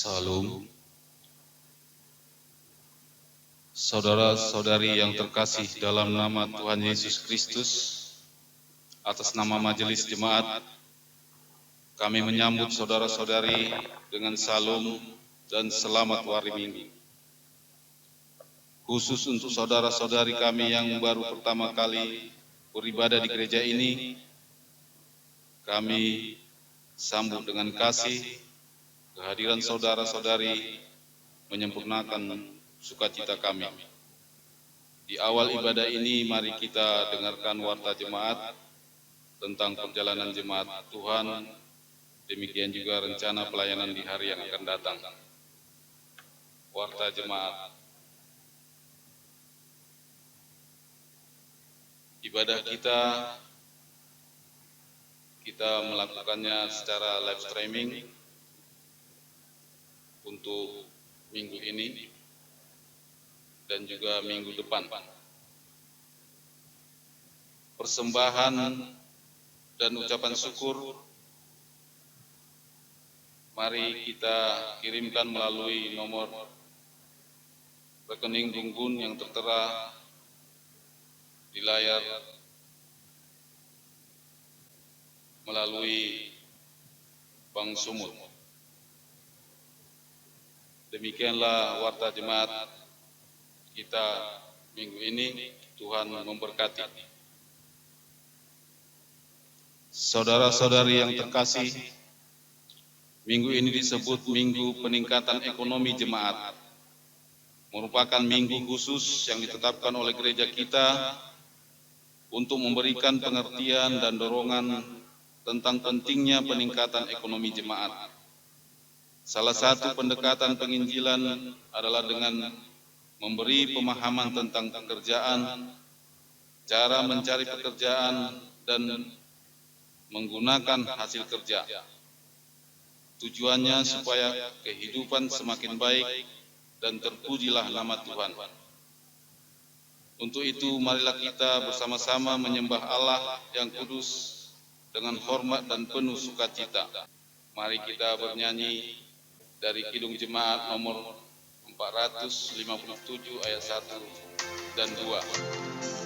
Salam. Saudara-saudari yang terkasih dalam nama Tuhan Yesus Kristus, atas nama Majelis Jemaat, kami menyambut saudara-saudari dengan salam dan selamat hari Minggu. Khusus untuk saudara-saudari kami yang baru pertama kali beribadah di gereja ini, kami sambut dengan kasih kehadiran saudara-saudari menyempurnakan sukacita kami. Di awal ibadah ini, mari kita dengarkan warta jemaat tentang perjalanan jemaat Tuhan, demikian juga rencana pelayanan di hari yang akan datang. Warta jemaat. Ibadah kita melakukannya secara live streaming untuk minggu ini dan juga minggu depan. Persembahan dan ucapan syukur mari kita kirimkan melalui nomor rekening Gunggun yang tertera di layar melalui Bank Sumut. Demikianlah warta jemaat kita minggu ini. Tuhan memberkati. Saudara-saudari yang terkasih, minggu ini disebut Minggu Peningkatan Ekonomi Jemaat. Merupakan minggu khusus yang ditetapkan oleh gereja kita untuk memberikan pengertian dan dorongan tentang pentingnya peningkatan ekonomi jemaat. Salah satu pendekatan penginjilan adalah dengan memberi pemahaman tentang pekerjaan, cara mencari pekerjaan, dan menggunakan hasil kerja. Tujuannya supaya kehidupan semakin baik dan terpujilah nama Tuhan. Untuk itu, marilah kita bersama-sama menyembah Allah yang kudus dengan hormat dan penuh sukacita. Mari kita bernyanyi dari Kidung Jemaat nomor 457 ayat 1 dan 2.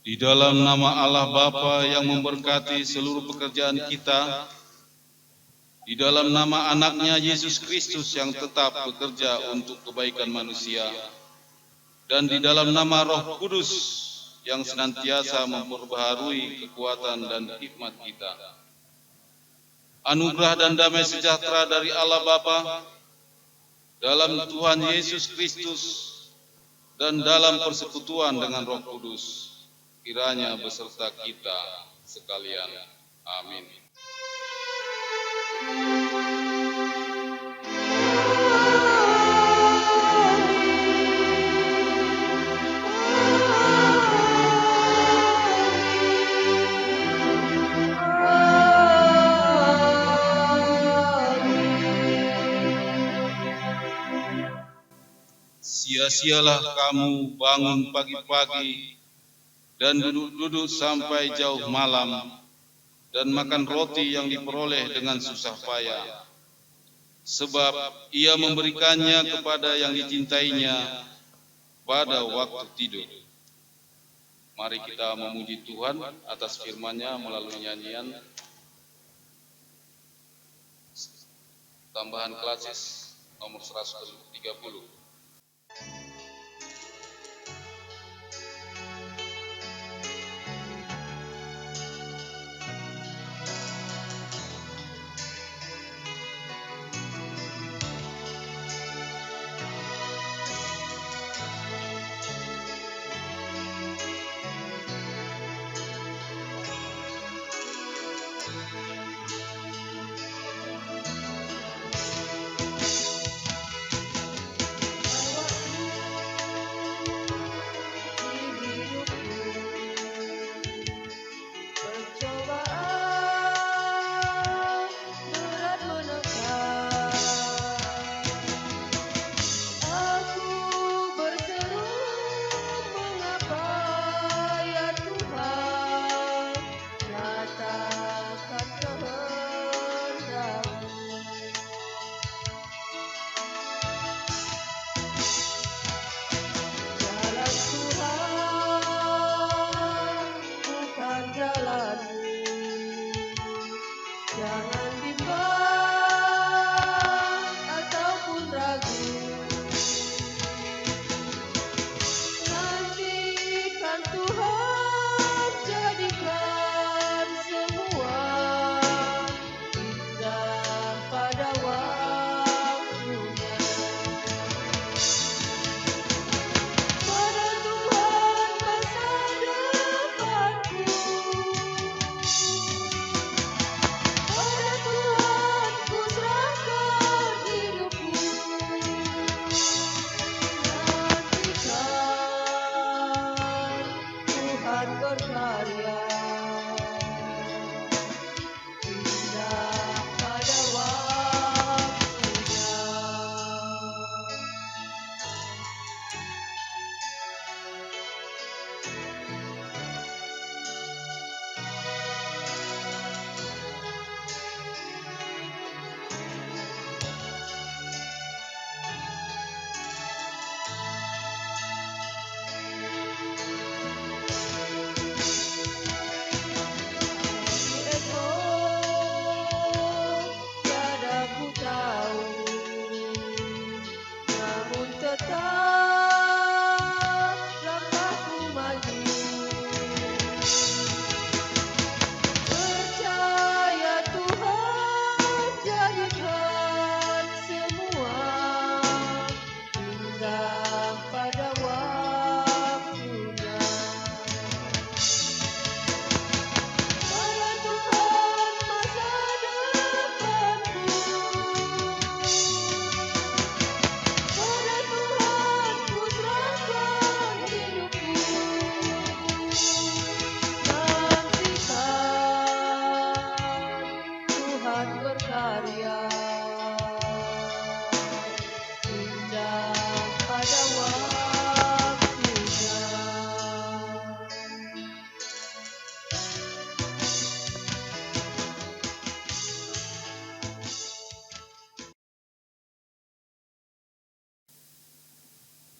Di dalam nama Allah Bapa yang memberkati seluruh pekerjaan kita, di dalam nama anaknya Yesus Kristus yang tetap bekerja untuk kebaikan manusia, dan di dalam nama Roh Kudus yang senantiasa memperbaharui kekuatan dan hikmat kita. anugerah dan damai sejahtera dari Allah Bapa, dalam Tuhan Yesus Kristus, dan dalam persekutuan dengan Roh Kudus, kiranya beserta kita sekalian. Amin. Sia-sialah kamu bangun pagi-pagi dan duduk-duduk sampai jauh malam dan makan roti yang diperoleh dengan susah payah, sebab ia memberikannya kepada yang dicintainya pada waktu tidur. Mari kita memuji Tuhan atas firman-Nya melalui nyanyian tambahan klasis nomor 130.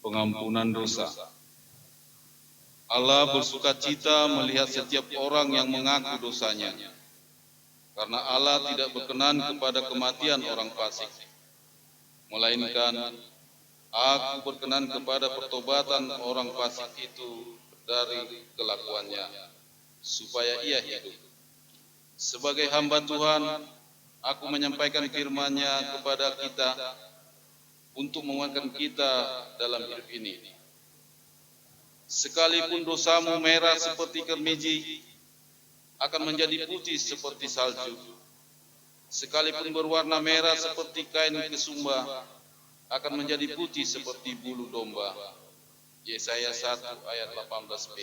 Pengampunan dosa. Allah bersukacita melihat setiap orang yang mengaku dosanya, karena Allah tidak berkenan kepada kematian orang fasik, melainkan Aku berkenan kepada pertobatan orang fasik itu dari kelakuannya, supaya ia hidup. Sebagai hamba Tuhan, Aku menyampaikan firman-Nya kepada kita untuk menguatkan kita dalam hidup ini. Sekalipun dosamu merah seperti kemeji, akan menjadi putih seperti salju. Sekalipun berwarna merah seperti kain kesumba, akan menjadi putih seperti bulu domba. Yesaya 1 ayat 18b.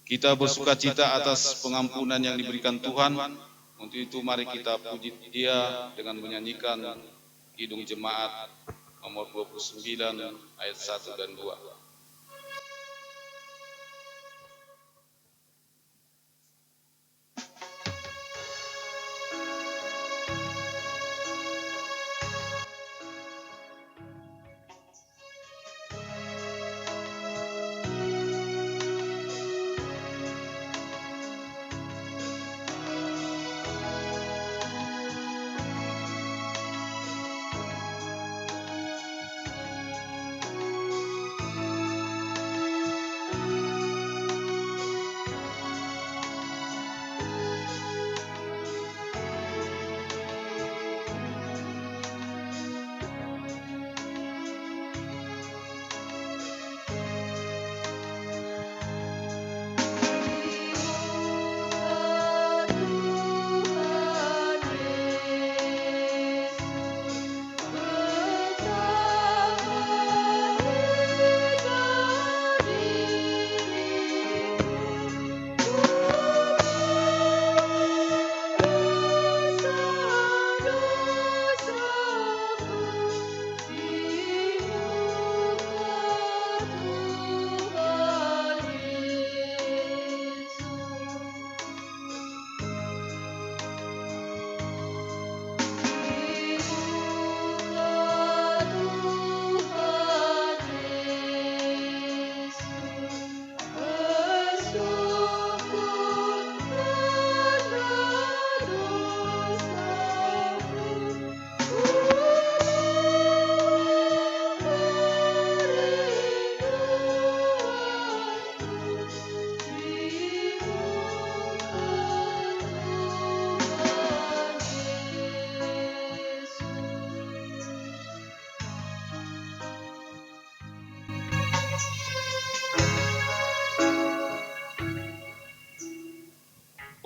Kita bersukacita atas pengampunan yang diberikan Tuhan. Untuk itu mari kita puji Dia dengan menyanyikan Kidung Jemaat nomor 29 ayat 1 dan 2.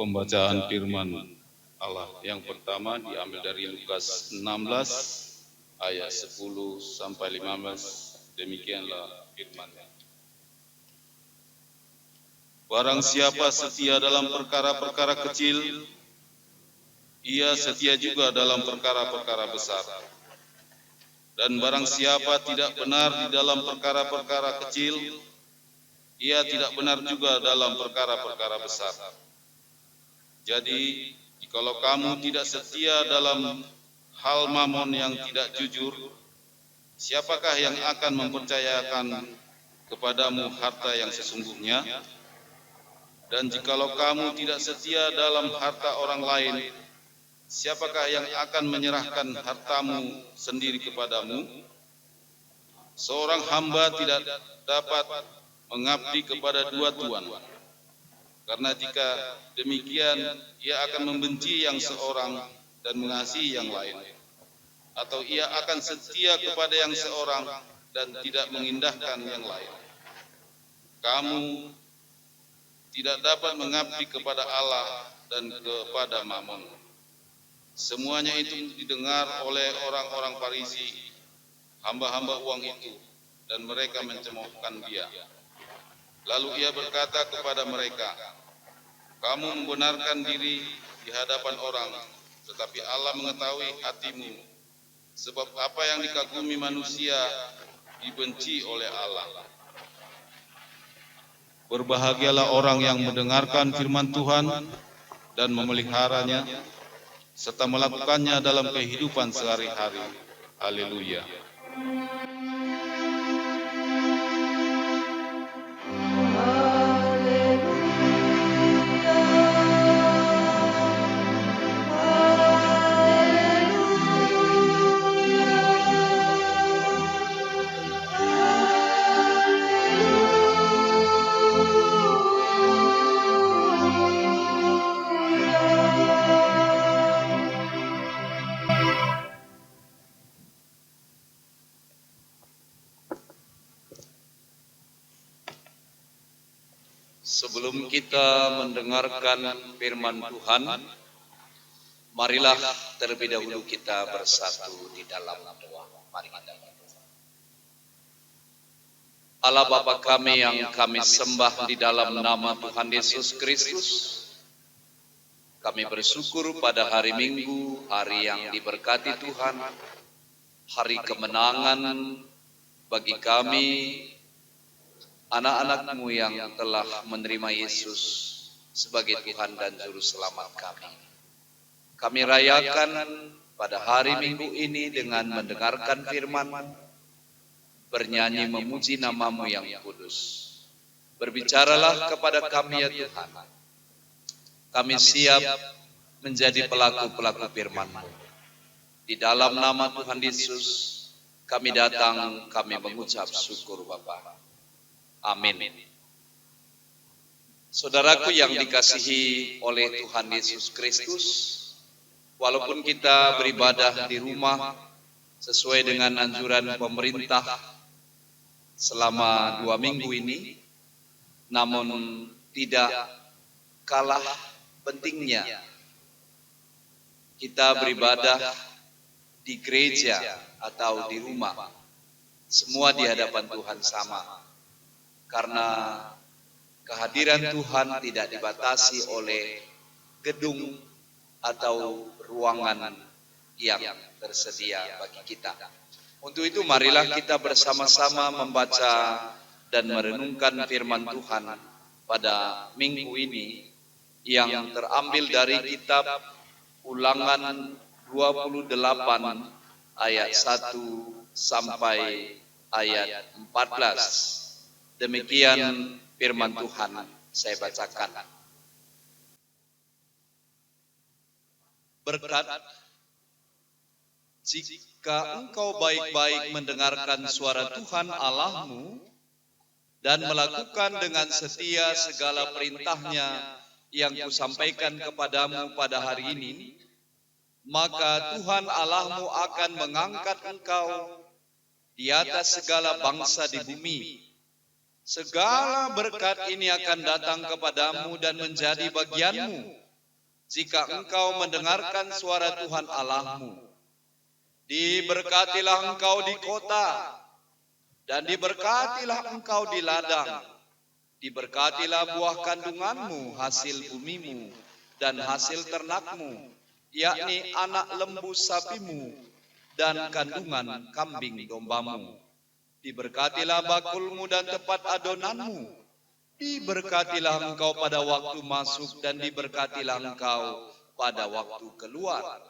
Pembacaan firman Allah yang pertama diambil dari Lukas 16 ayat 10 sampai 15. Demikianlah firman-Nya. Barang siapa setia dalam perkara-perkara kecil, ia setia juga dalam perkara-perkara besar. Dan barang siapa tidak benar di dalam perkara-perkara kecil, ia tidak benar juga dalam perkara-perkara besar. Jadi, jikalau kamu tidak setia dalam hal mamon yang tidak jujur, siapakah yang akan mempercayakan kepadamu harta yang sesungguhnya? Dan jikalau kamu tidak setia dalam harta orang lain, siapakah yang akan menyerahkan hartamu sendiri kepadamu? Seorang hamba tidak dapat mengabdi kepada dua tuan. Karena jika demikian, ia akan membenci yang seorang dan mengasihi yang lain. Atau ia akan setia kepada yang seorang dan tidak mengindahkan yang lain. Kamu tidak dapat mengabdi kepada Allah dan kepada Mamon. Semuanya itu didengar oleh orang-orang Farisi, hamba-hamba uang itu, dan mereka mencemoohkan dia. Lalu ia berkata kepada mereka, kamu membenarkan diri di hadapan orang, tetapi Allah mengetahui hatimu. Sebab apa yang dikagumi manusia dibenci oleh Allah. Berbahagialah orang yang mendengarkan firman Tuhan dan memeliharanya, serta melakukannya dalam kehidupan sehari-hari. Haleluya. Sebelum kita mendengarkan firman Tuhan, marilah terlebih dahulu kita bersatu di dalam doa. Mari kita berdoa. Allah Bapa kami yang kami sembah di dalam nama Tuhan Yesus Kristus, kami bersyukur pada hari Minggu, hari yang diberkati Tuhan, hari kemenangan bagi kami, anak-anak-Mu yang telah menerima Yesus sebagai Tuhan dan Juru Selamat kami. Kami rayakan pada hari Minggu ini dengan mendengarkan firman-Mu, bernyanyi memuji nama-Mu yang kudus. Berbicaralah kepada kami ya Tuhan. Kami siap menjadi pelaku-pelaku firman-Mu. Di dalam nama Tuhan Yesus, kami datang, kami mengucap syukur Bapa. Amin. Saudaraku yang dikasihi oleh Tuhan Yesus Kristus, walaupun kita beribadah di rumah sesuai dengan anjuran pemerintah selama 2 minggu ini, namun tidak kalah pentingnya kita beribadah di gereja atau di rumah, semua di hadapan Tuhan sama. Karena kehadiran Tuhan tidak dibatasi oleh gedung atau ruangan yang tersedia bagi kita. Untuk itu marilah kita bersama-sama membaca dan merenungkan firman Tuhan pada minggu ini yang terambil dari kitab Ulangan 28 ayat 1 sampai ayat 14. Demikian firman Tuhan, saya bacakan. Berkat, jika engkau baik-baik mendengarkan suara Tuhan Allahmu dan melakukan dengan setia segala perintahnya yang kusampaikan kepadamu pada hari ini, maka Tuhan Allahmu akan mengangkat engkau di atas segala bangsa di bumi. Segala berkat ini akan datang kepadamu dan menjadi bagianmu jika engkau mendengarkan suara Tuhan Allahmu. Diberkatilah engkau di kota dan diberkatilah engkau di ladang. Diberkatilah buah kandunganmu, hasil bumimu dan hasil ternakmu, yakni anak lembu sapimu dan kandungan kambing dombamu. Diberkatilah bakulmu dan tempat adonanmu. Diberkatilah engkau pada waktu masuk dan diberkatilah engkau pada waktu keluar.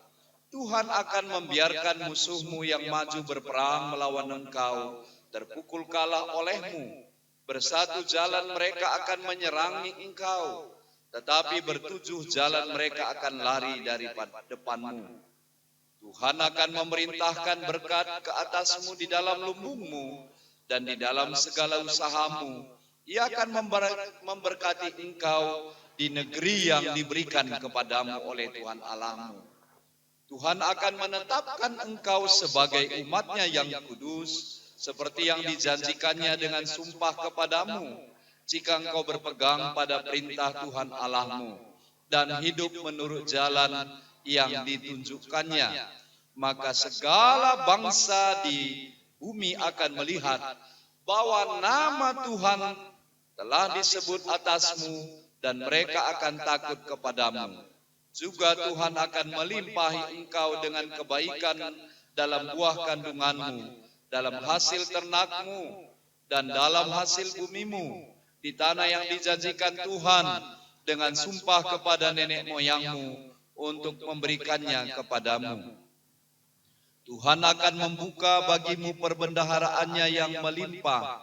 Tuhan akan membiarkan musuhmu yang maju berperang melawan engkau terpukul kalah olehmu. Bersatu jalan mereka akan menyerangi engkau, tetapi bertujuh jalan mereka akan lari dari depanmu. Tuhan akan memerintahkan berkat ke atasmu di dalam lumbungmu dan di dalam segala usahamu. Ia akan memberkati engkau di negeri yang diberikan kepadamu oleh Tuhan Allahmu. Tuhan akan menetapkan engkau sebagai umat-Nya yang kudus, seperti yang dijanjikannya dengan sumpah kepadamu, jika engkau berpegang pada perintah Tuhan Allahmu dan hidup menurut jalan yang ditunjukkannya, maka segala bangsa di bumi akan melihat bahwa nama Tuhan telah disebut atasmu dan mereka akan takut kepadamu. Juga Tuhan akan melimpahi engkau dengan kebaikan dalam buah kandunganmu, dalam hasil ternakmu, dan dalam hasil bumimu, di tanah yang dijanjikan Tuhan dengan sumpah kepada nenek moyangmu untuk memberikannya kepadamu. Tuhan akan membuka bagimu perbendaharaannya yang melimpah,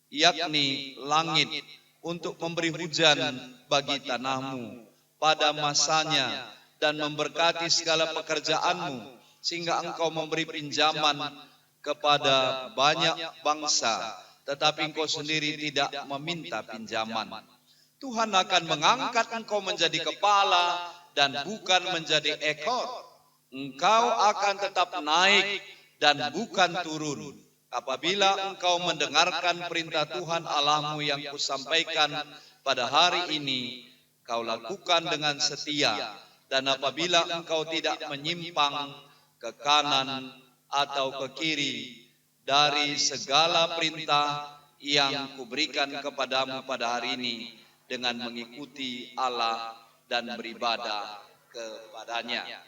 yakni langit, untuk memberi hujan bagi tanahmu pada masanya dan memberkati segala pekerjaanmu, sehingga engkau memberi pinjaman kepada banyak bangsa, tetapi engkau sendiri tidak meminta pinjaman. Tuhan akan mengangkat engkau menjadi kepala dan bukan menjadi ekor. Engkau akan tetap naik dan bukan turun, apabila engkau mendengarkan perintah Tuhan Allahmu yang kusampaikan pada hari ini kau lakukan dengan setia, dan apabila engkau tidak menyimpang ke kanan atau ke kiri dari segala perintah yang kuberikan kepadamu pada hari ini, dengan mengikuti Allah dan beribadah kepadanya.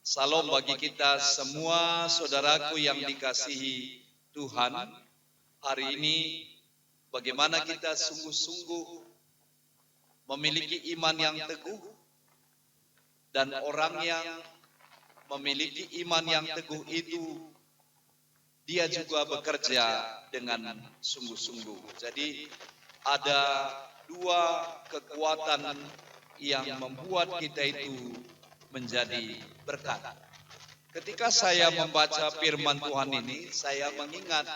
Salam bagi kita semua, saudaraku yang dikasihi Tuhan. Hari ini bagaimana kita sungguh-sungguh memiliki iman yang teguh, dan orang yang memiliki iman yang teguh itu dia juga bekerja dengan sungguh-sungguh. Jadi ada dua kekuatan yang membuat kita itu menjadi berkat. Ketika saya membaca firman Tuhan ini, saya mengingat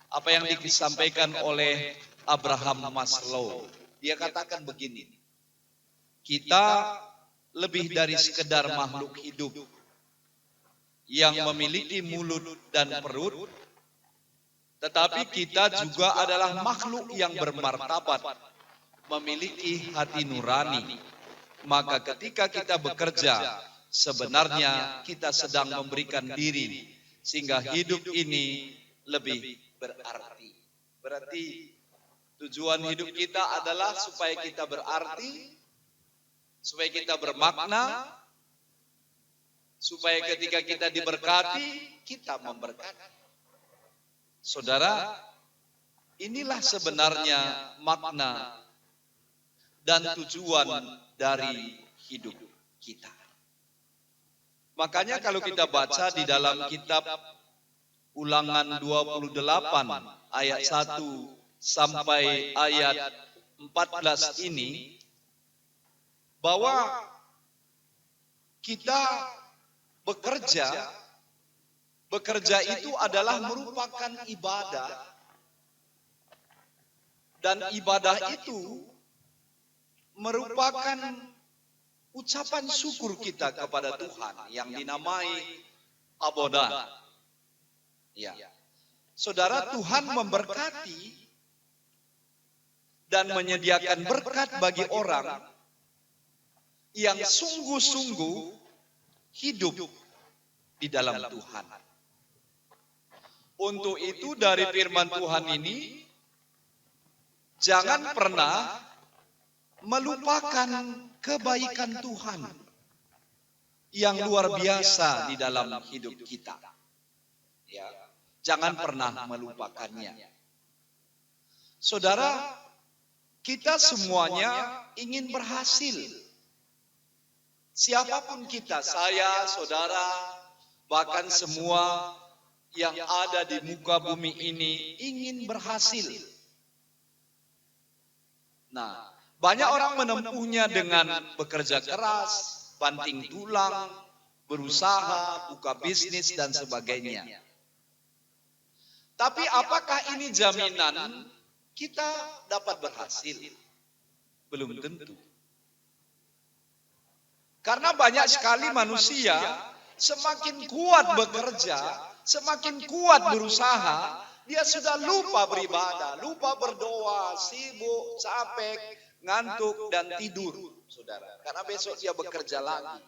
apa yang disampaikan oleh Abraham Maslow. Dia katakan begini, kita lebih dari sekedar makhluk hidup yang memiliki mulut dan perut, tetapi kita juga adalah makhluk yang bermartabat, memiliki hati nurani. Maka ketika kita bekerja, sebenarnya kita sedang memberikan diri, sehingga hidup ini lebih berarti. Berarti tujuan hidup kita adalah supaya kita berarti, supaya kita bermakna, supaya ketika kita diberkati, kita memberkati. Saudara, inilah sebenarnya makna dan tujuan dari hidup kita. Makanya kalau kita baca di dalam kitab Ulangan 28 ayat 1 sampai ayat 14 ini, bahwa kita bekerja itu adalah merupakan ibadah, dan ibadah itu merupakan ucapan syukur kita kepada Tuhan yang dinamai abodan. Ya. Saudara, Tuhan memberkati dan menyediakan berkat bagi orang yang sungguh-sungguh hidup di dalam Tuhan. Untuk itu dari firman Tuhan ini, jangan pernah melupakan kebaikan Tuhan yang luar biasa di dalam hidup kita. Ya, jangan pernah melupakannya. Saudara, kita semuanya ingin berhasil. Siapapun kita, saya, saudara, bahkan semua yang ada di muka bumi ini ingin berhasil. Nah, banyak orang menempuhnya dengan bekerja keras, banting tulang, berusaha, buka bisnis, dan sebagainya. Tapi apakah ini jaminan kita dapat berhasil? Belum tentu. Karena banyak sekali manusia semakin kuat bekerja, semakin kuat berusaha, dia sudah lupa beribadah, lupa berdoa, sibuk, capek, ngantuk, dan tidur, saudara. Karena besok dia bekerja lagi.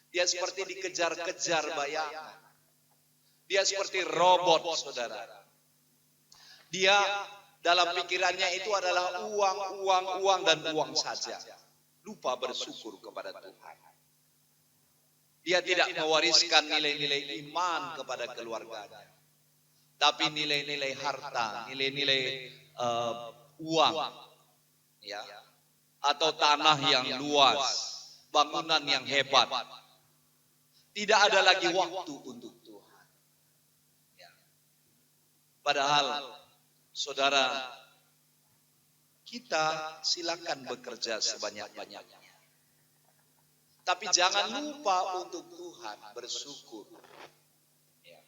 Dia seperti dikejar-kejar bayangan. Dia seperti robot, saudara. Dia dalam pikirannya itu adalah uang, dan uang saja. Lupa bersyukur kepada Tuhan. Dia tidak mewariskan nilai-nilai iman kepada keluarganya. Tapi nilai-nilai harta, nilai-nilai uang, ya, atau tanah yang luas, bangunan yang hebat. Tidak ada lagi waktu untuk Tuhan. Ya. Padahal, saudara, kita silakan bekerja sebanyak-banyaknya. Tapi jangan lupa untuk Tuhan bersyukur. Ya.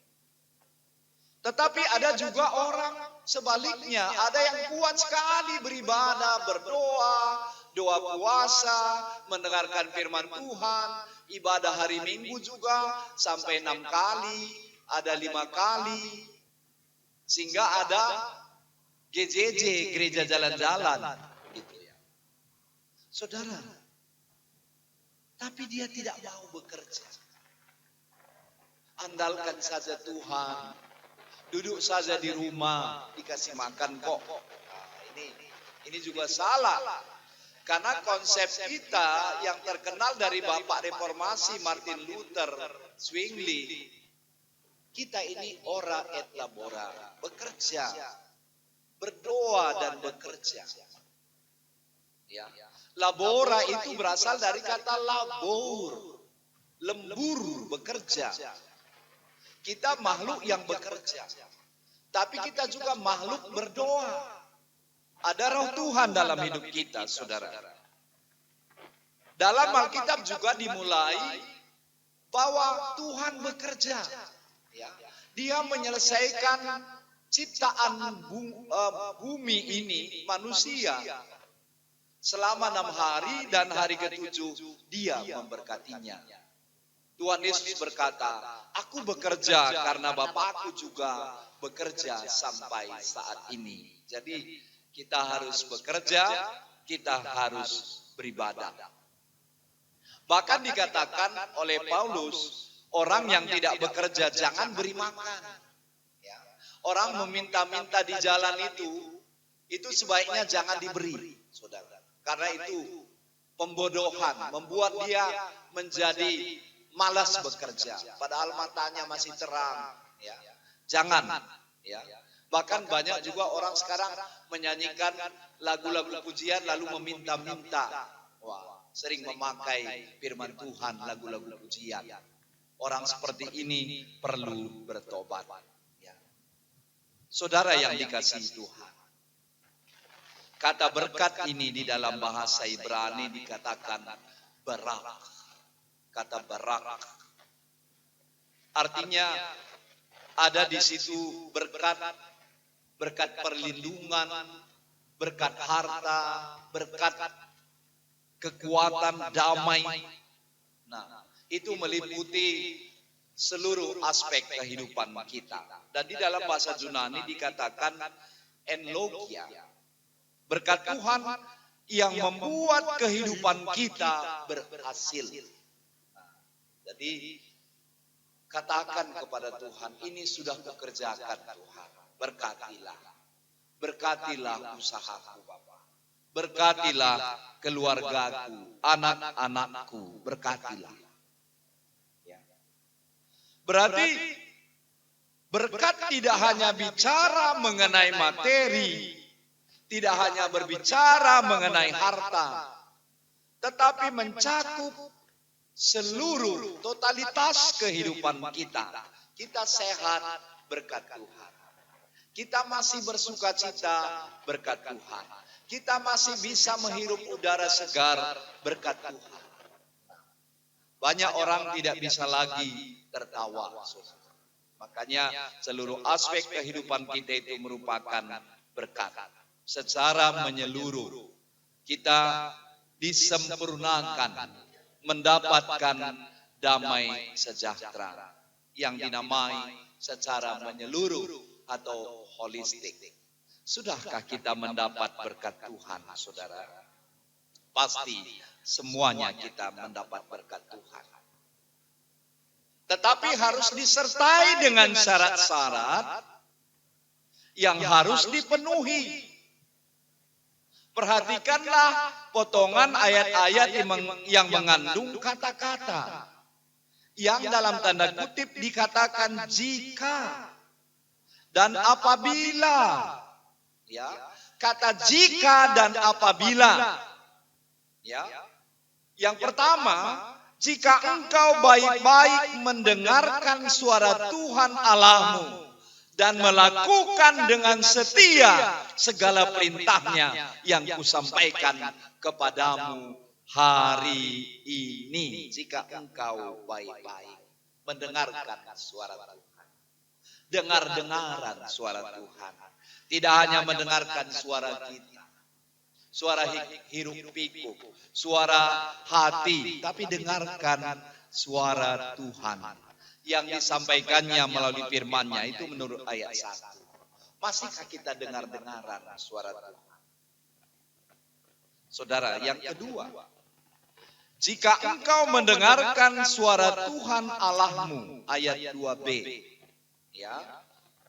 Tetapi ada juga orang sebaliknya, ada yang kuat sekali beribadah, berdoa, doa puasa, mendengarkan firman Tuhan, ibadah hari Minggu juga sampai 6 kali, ada 5 kali, sehingga ada GJJ, gereja jalan-jalan. Gitu ya. saudara. Tapi dia tidak mau bekerja. Andalkan saja Tuhan. Duduk saja di rumah, dikasih makan kok. Nah, ini juga salah. Karena konsep kita yang terkenal dari Bapak Reformasi Martin Luther, Zwingli, kita ini ora et labora, bekerja, berdoa dan bekerja. Ya. Labora itu berasal dari kata labor, lembur, bekerja. Kita makhluk yang bekerja, tapi kita juga makhluk berdoa. Ada roh Tuhan dalam hidup kita, saudara. Dalam Alkitab juga dimulai bahwa Tuhan bekerja. Ya. Dia menyelesaikan ciptaan bumi ini, manusia. Selama 6 hari dan hari ke-7 dia memberkatinya. Tuhan Yesus berkata, aku bekerja karena Bapakku juga bekerja sampai saat ini. Jadi kita harus bekerja, kita harus beribadah. Bahkan dikatakan oleh Paulus, orang yang tidak bekerja jangan beri makan. Ya. Orang meminta-minta di jalan itu sebaiknya jangan diberi, saudara. Karena itu pembodohan, membuat dia menjadi malas bekerja. Padahal matanya masih terang. Ya. Jangan. Ya. Bahkan banyak juga orang sekarang menyanyikan lagu-lagu pujian lalu meminta-minta. Wah, sering memakai firman Tuhan lagu-lagu pujian. Orang seperti ini perlu bertobat. Ya. Saudara yang dikasihi Tuhan. Kata berkat ini di dalam bahasa Ibrani dikatakan barak. Kata barak. Artinya ada di situ berkat perlindungan, berkat harta, berkat kekuatan damai. Nah, itu meliputi seluruh aspek kehidupan kita. Dan di dalam bahasa Yunani dikatakan enlogia. Berkat Tuhan yang membuat kehidupan kita berhasil. Jadi katakan kepada Tuhan, ini sudah kukerjakan Tuhan. Berkatilah. Berkatilah usahaku Bapak. Berkatilah keluargaku, anak-anakku. Berkatilah. Ya. Berarti berkat tidak hanya bicara mengenai materi, tidak hanya berbicara mengenai harta, tetapi mencakup seluruh totalitas kehidupan kita. Kita sehat berkat Tuhan. Kita masih bersuka cita berkat Tuhan. Kita masih bisa menghirup udara segar berkat Tuhan. Banyak orang tidak bisa lagi tertawa. Makanya seluruh aspek kehidupan kita itu merupakan berkat. Secara menyeluruh kita disempurnakan, mendapatkan damai sejahtera yang dinamai secara menyeluruh atau holistik. Sudahkah kita mendapat berkat Tuhan, saudara? Pasti semuanya kita mendapat berkat Tuhan. Tetapi harus disertai dengan syarat-syarat yang harus dipenuhi. Perhatikanlah potongan ayat-ayat yang mengandung kata-kata yang dalam tanda kutip dikatakan jika dan apabila. Ya, kata jika dan apabila. Ya. Yang pertama, jika engkau baik-baik mendengarkan suara Tuhan Allahmu dan melakukan dengan setia segala perintahnya yang kusampaikan kepadamu hari ini. Jika engkau baik-baik mendengarkan suara Tuhan. Dengar-dengaran suara Tuhan. Tidak hanya mendengarkan suara kita. Suara hiruk pikuk. Suara hati. Tapi dengarkan suara Tuhan. Yang disampaikannya melalui firman-Nya itu menurut ayat 1. Masihkah kita dengar-dengaran suara Tuhan? Saudara, yang kedua, jika engkau mendengarkan suara Tuhan Allahmu, ayat 2b, ya,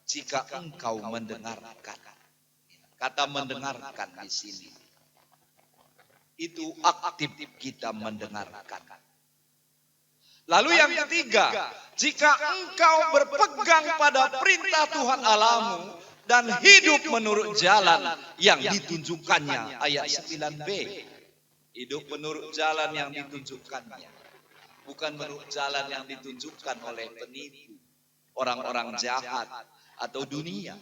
jika engkau mendengarkan, kata mendengarkan di sini, itu aktif kita mendengarkan. Lalu yang ketiga, jika engkau berpegang pada perintah Tuhan Allahmu dan hidup menurut jalan yang ditunjukkannya, ayat 9b. Hidup menurut jalan yang ditunjukkannya, bukan menurut jalan yang ditunjukkan oleh penipu, orang-orang jahat atau dunia.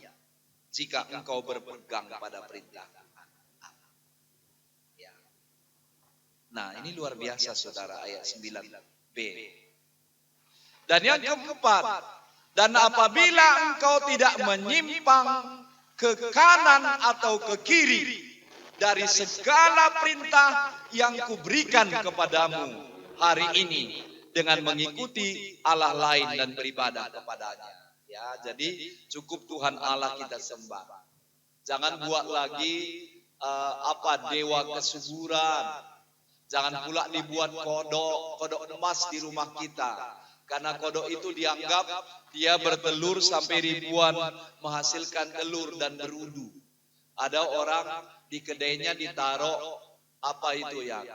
Jika engkau berpegang pada perintah. Nah, ini luar biasa saudara, ayat 9b. Dan yang keempat, dan apabila engkau tidak menyimpang ke kanan atau ke kiri dari segala perintah yang kuberikan kepadamu hari ini dengan mengikuti Allah lain dan beribadah kepadanya. Ya, jadi cukup Tuhan Allah kita sembah. Jangan buat lagi dewa kesuburan. Jangan pula dibuat kodok emas di rumah kita. Karena kodok itu dianggap dia bertelur sampai ribuan, menghasilkan telur dan berudu. Ada orang di kedainya ditaruh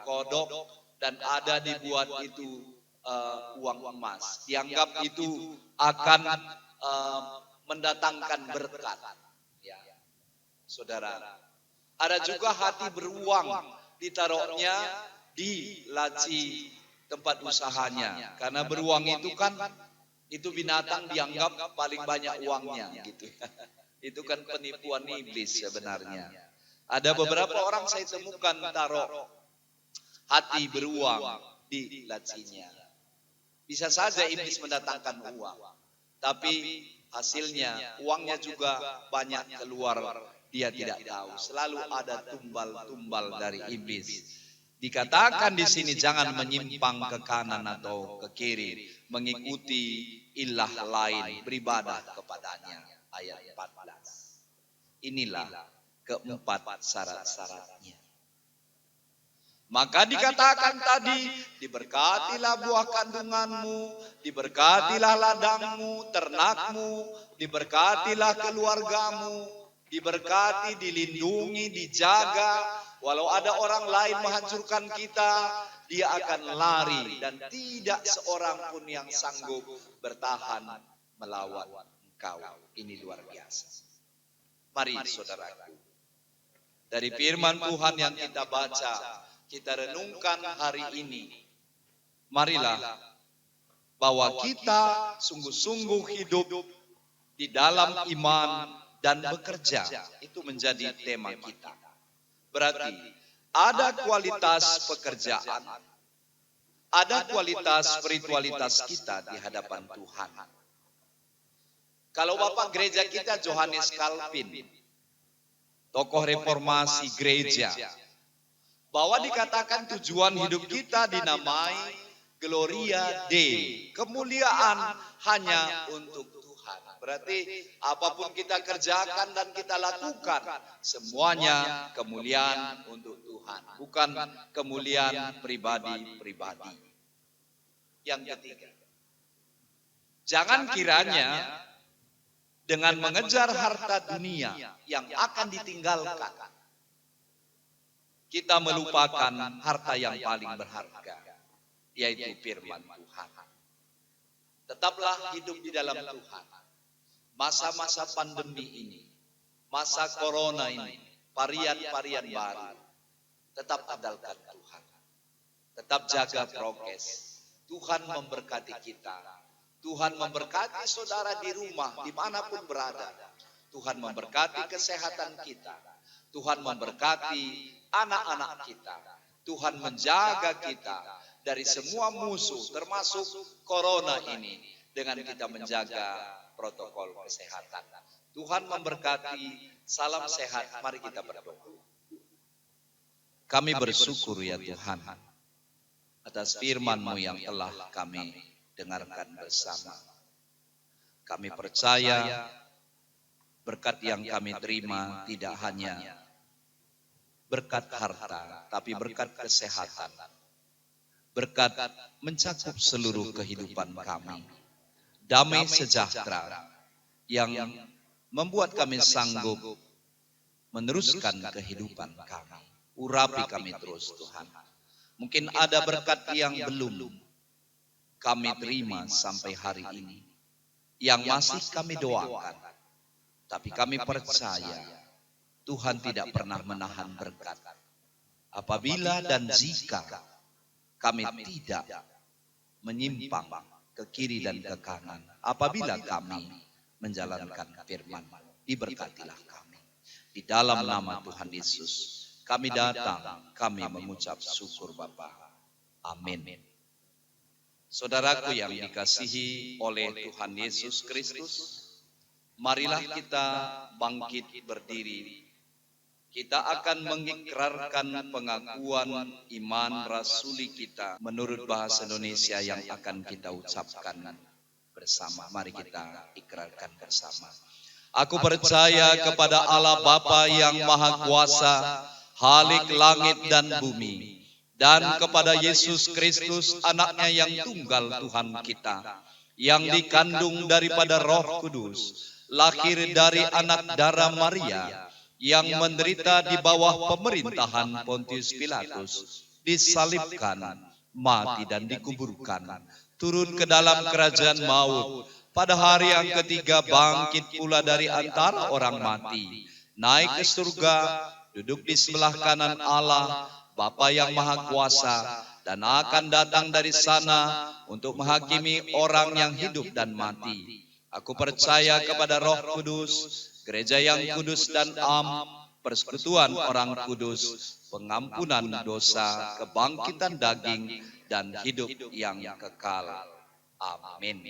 kodok, dan ada dibuat itu uang emas. Dianggap itu akan mendatangkan berkat. Ya. Saudara, ada juga hati beruang, ditaruhnya di laci tempat usahanya. Karena beruang itu kan, itu binatang dianggap paling banyak uangnya gitu. Itu kan penipuan iblis sebenarnya. Ada beberapa orang saya temukan taruh hati beruang di lacinya. Bisa saja iblis mendatangkan uang, tapi hasilnya uangnya juga banyak keluar, dia tidak tahu. Selalu ada tumbal-tumbal dari iblis. Dikatakan di sini jangan menyimpang ke kanan atau ke kiri, mengikuti ilah lain, beribadah kepadanya. Ayat 14. Inilah keempat syarat-syaratnya. Maka dikatakan tadi, diberkatilah buah kandunganmu, diberkatilah ladangmu, ternakmu, diberkatilah keluargamu, diberkati, dilindungi, dijaga. Walau ada orang lain menghancurkan kita, dia akan lari dan tidak seorang pun yang sanggup bertahan melawan engkau. Ini luar biasa. Mari saudaraku, dari firman Tuhan yang kita baca, kita renungkan hari ini, marilah bahwa kita sungguh-sungguh hidup di dalam iman dan bekerja. Itu menjadi tema kita. Berarti ada kualitas pekerjaan, ada kualitas spiritualitas kita di hadapan Tuhan. Kalau Bapak gereja kita Johannes Calvin, tokoh reformasi gereja, bahwa dikatakan tujuan hidup kita dinamai Gloria Dei, kemuliaan hanya untuk Tuhan. Berarti apapun kita kerjakan dan kita lakukan, semuanya kemuliaan untuk Tuhan, bukan kemuliaan pribadi-pribadi. Yang ketiga, jangan kiranya dengan mengejar harta dunia yang akan ditinggalkan, kita melupakan harta yang paling berharga, yaitu firman Tuhan. Tetaplah hidup di dalam Tuhan. Masa-masa pandemi ini, masa corona ini, varian-varian baru, tetap andalkan Tuhan. Tetap jaga prokes. Tuhan memberkati kita. Tuhan memberkati saudara di rumah, dimanapun berada. Tuhan memberkati kesehatan kita. Tuhan memberkati anak-anak kita. Tuhan menjaga kita dari semua musuh, termasuk corona ini, dengan kita menjaga protokol kesehatan. Tuhan memberkati. Salam sehat. Mari kita berdoa. Kami bersyukur ya Tuhan atas firman-Mu yang telah kami dengarkan bersama. Kami percaya berkat yang kami terima tidak hanya berkat harta, tapi berkat kesehatan. Berkat mencakup seluruh kehidupan kami. Damai sejahtera yang membuat kami sanggup meneruskan kehidupan kami. Urapi kami terus Tuhan. Mungkin ada berkat yang belum kami terima sampai hari ini, yang masih kami doakan. Tapi kami percaya Tuhan tidak pernah menahan berkat. Apabila dan jika kami tidak menyimpang ke kiri dan ke kanan, apabila kami menjalankan firman, diberkatilah kami. Di dalam nama Tuhan Yesus, kami datang, kami mengucap syukur Bapa. Amin. Saudaraku yang dikasihi oleh Tuhan Yesus Kristus, marilah kita bangkit berdiri. Kita akan mengikrarkan pengakuan iman rasuli kita menurut bahasa Indonesia yang akan kita ucapkan bersama. Mari kita ikrarkan bersama. Aku percaya kepada Allah Bapa yang Maha Kuasa, Khalik langit dan bumi, dan kepada Yesus Kristus anaknya yang tunggal Tuhan kita, yang dikandung daripada Roh Kudus, lahir dari anak darah Maria, yang menderita di bawah pemerintahan Pontius Pilatus, disalibkan, mati dan dikuburkan, turun ke dalam kerajaan maut, pada hari yang ketiga bangkit pula dari antara orang mati, naik ke surga, duduk di sebelah kanan Allah, Bapa yang Maha Kuasa, dan akan datang dari sana untuk menghakimi orang yang hidup dan mati. Aku percaya kepada Roh Kudus, gereja yang kudus dan persekutuan orang kudus, pengampunan dosa, kebangkitan daging, dan hidup yang kekal. Amin.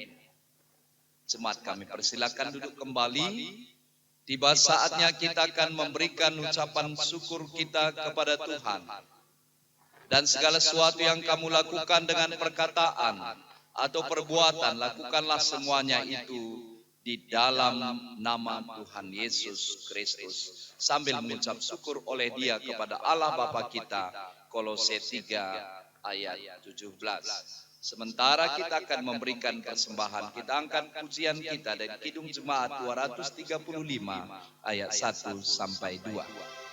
Jemaat kami persilakan duduk kembali. Tiba saatnya kita akan memberikan ucapan syukur kita kepada Tuhan. Dan segala sesuatu yang kamu lakukan dengan perkataan atau perbuatan, lakukanlah semuanya itu di dalam nama Tuhan Yesus Kristus, sambil mengucap syukur oleh Dia kepada Allah Bapa kita. Kolose 3 ayat 17. Sementara kita akan memberikan persembahan, kita angkat pujian kita dari Kidung Jemaat 235 ayat 1 sampai 2.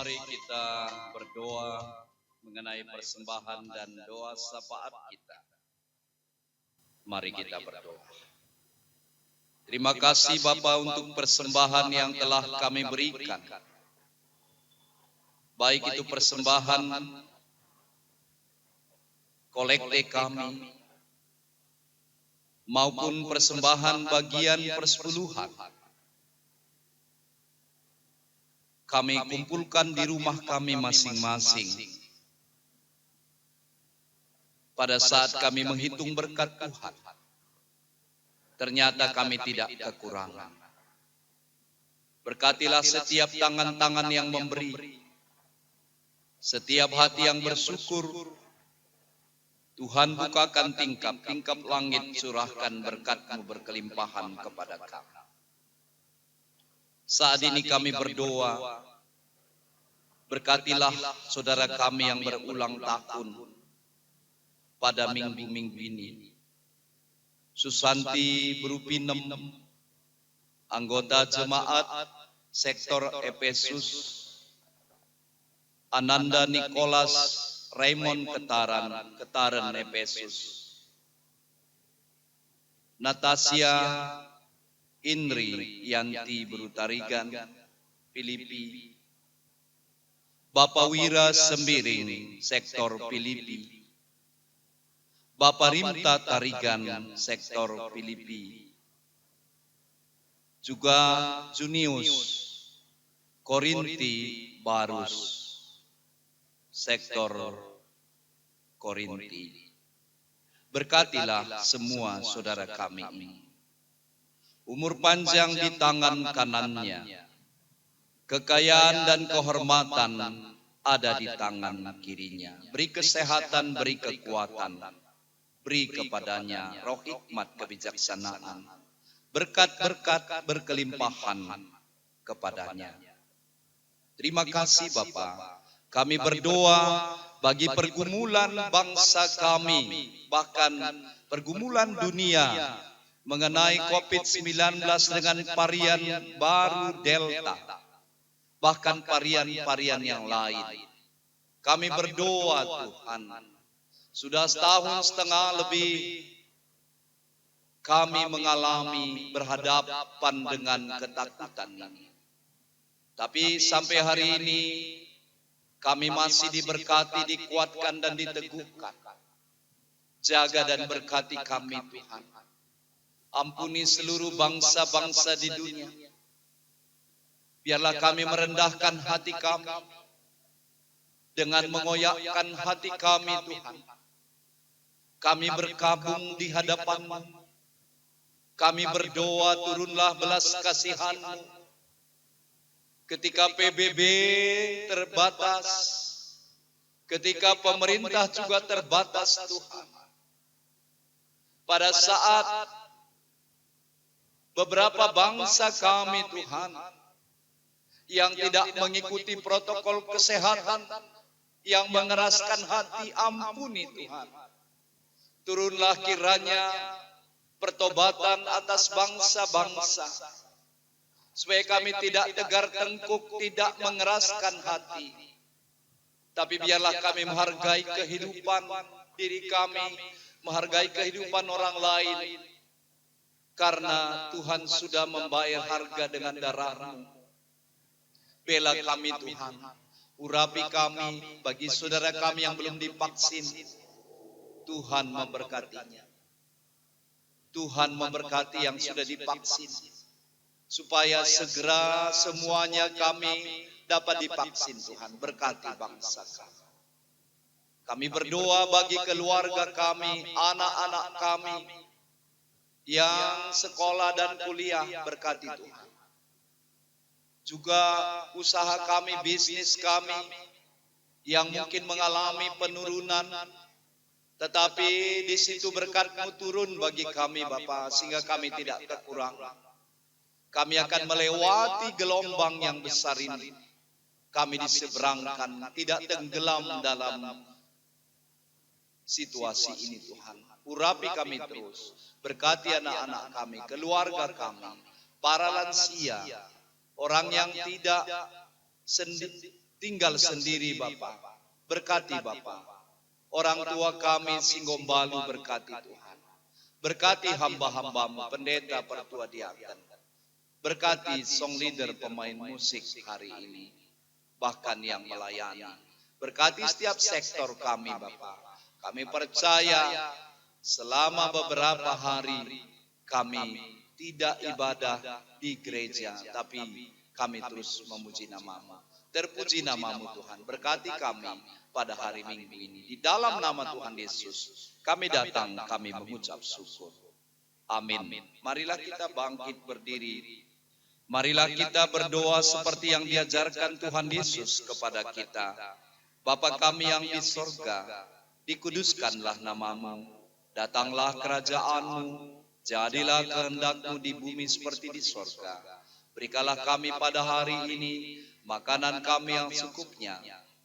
Mari kita berdoa mengenai persembahan dan doa syafaat kita. Mari kita berdoa. Terima kasih Bapa untuk persembahan yang telah kami berikan. Baik itu persembahan kolekte kami, maupun persembahan bagian persepuluhan. Kami kumpulkan di rumah kami masing-masing. Pada saat kami menghitung berkat Tuhan, ternyata kami tidak kekurangan. Berkatilah setiap tangan-tangan yang memberi, setiap hati yang bersyukur. Tuhan bukakan tingkap langit, curahkan berkat-Mu berkelimpahan kepada kami. Saat ini kami berdoa, berkatilah saudara kami yang berulang tahun pada minggu-minggu ini. Susanti Brupinem, anggota jemaat sektor Efesus, Ananda Nikolas Raymond Ketaren Efesus, Natasha Indri Yanti Brutarigan Filipi, Bapak Wira Sembiring sektor Filipi, Bapak Rimta Tarigan sektor Filipi, juga Junius Korinti Barus sektor Korinti. Berkatilah semua saudara kami ini. Umur panjang di tangan kanannya, kekayaan dan kehormatan ada di tangan kirinya. Beri kesehatan, beri kekuatan, beri kepadanya roh hikmat kebijaksanaan, berkat-berkat berkelimpahan kepadanya. Terima kasih Bapa. Kami berdoa bagi pergumulan bangsa kami, bahkan pergumulan dunia mengenai COVID-19 dengan varian baru Delta, bahkan varian-varian yang lain. Kami berdoa Tuhan, sudah setahun setengah lebih kami mengalami berhadapan dengan ketakutan ini. Tapi sampai hari ini kami masih diberkati, dikuatkan dan diteguhkan. Jaga dan berkati kami Tuhan. Ampuni seluruh bangsa-bangsa di dunia. Biarlah kami merendahkan hati kami dengan mengoyakkan hati kami Tuhan. Kami berkabung di hadapan-Mu. Kami berdoa turunlah belas kasihan-Mu. Ketika PBB terbatas, ketika pemerintah juga terbatas Tuhan. Pada saat beberapa bangsa kami Tuhan yang tidak mengikuti protokol kesehatan, yang mengeraskan hati, ampuni Tuhan. Turunlah kiranya pertobatan atas bangsa-bangsa, supaya kami tidak tegar tengkuk, tidak mengeraskan hati. Tapi biarlah kami menghargai kehidupan diri kami, menghargai kehidupan orang lain. Karena Tuhan sudah membayar harga dengan darah-Mu. Bela kami Tuhan, urapi kami bagi saudara kami yang belum divaksin. Tuhan memberkatinya. Tuhan memberkati yang sudah divaksin, supaya segera semuanya kami dapat divaksin Tuhan. Berkati bangsa kami. Kami berdoa bagi keluarga kami, anak-anak kami yang sekolah dan kuliah, berkati Tuhan. Juga usaha kami, bisnis kami yang mungkin mengalami penurunan, tetapi di situ berkat-Mu turun bagi kami Bapa, sehingga kami tidak kekurangan. Kami akan melewati gelombang yang besar ini. Kami diseberangkan, tidak tenggelam dalam situasi ini Tuhan. Urapi kami terus. Berkati anak-anak kami, keluarga kami, para lansia, orang yang tidak tinggal sendiri Bapa. Berkati Bapa. Orang tua kami Singgombalu, berkati Tuhan. Berkati hamba-hambamu, pendeta pertua diaken. Berkati song leader, pemain musik hari ini. Bahkan yang melayani. Berkati setiap sektor kami Bapa. Kami percaya selama beberapa hari kami tidak ibadah di gereja, tapi kami terus memuji nama-Mu. Terpuji nama-Mu Tuhan. Berkati kami pada hari Minggu ini. Di dalam nama Tuhan Yesus, kami datang, kami mengucap syukur. Amin. Marilah kita bangkit berdiri. Marilah kita berdoa seperti yang diajarkan Tuhan Yesus kepada kita. Bapa kami yang di sorga, dikuduskanlah nama-Mu. Datanglah kerajaan-Mu. Jadilah kehendak-Mu di bumi seperti di sorga. Berikanlah kami pada hari ini makanan kami yang secukupnya.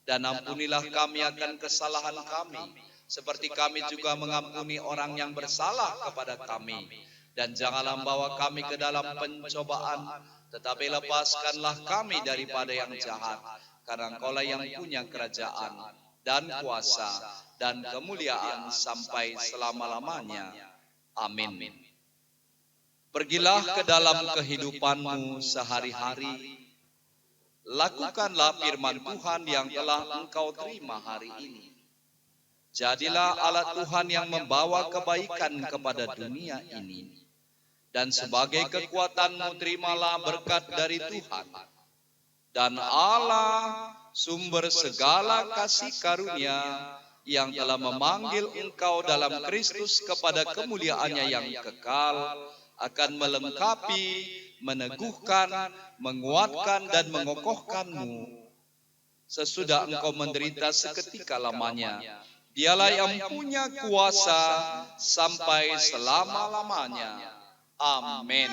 Dan ampunilah kami akan kesalahan kami, seperti kami juga mengampuni orang yang bersalah kepada kami. Dan janganlah membawa kami ke dalam pencobaan, tetapi lepaskanlah kami daripada yang jahat. Karena Engkaulah yang punya kerajaan, dan kuasa, dan kemuliaan sampai selama-lamanya. Amin. Pergilah ke dalam kehidupanmu sehari-hari. Lakukanlah firman Tuhan yang telah engkau terima hari ini. Jadilah alat Tuhan yang membawa kebaikan kepada dunia ini. Dan sebagai kekuatanmu terimalah berkat dari Tuhan. Dan Allah, sumber segala kasih karunia, yang telah memanggil engkau dalam Kristus kepada kemuliaannya yang kekal, akan melengkapi, meneguhkan, menguatkan dan mengokohkanmu sesudah engkau menderita seketika lamanya. Dialah yang punya kuasa sampai selama-lamanya. Amin.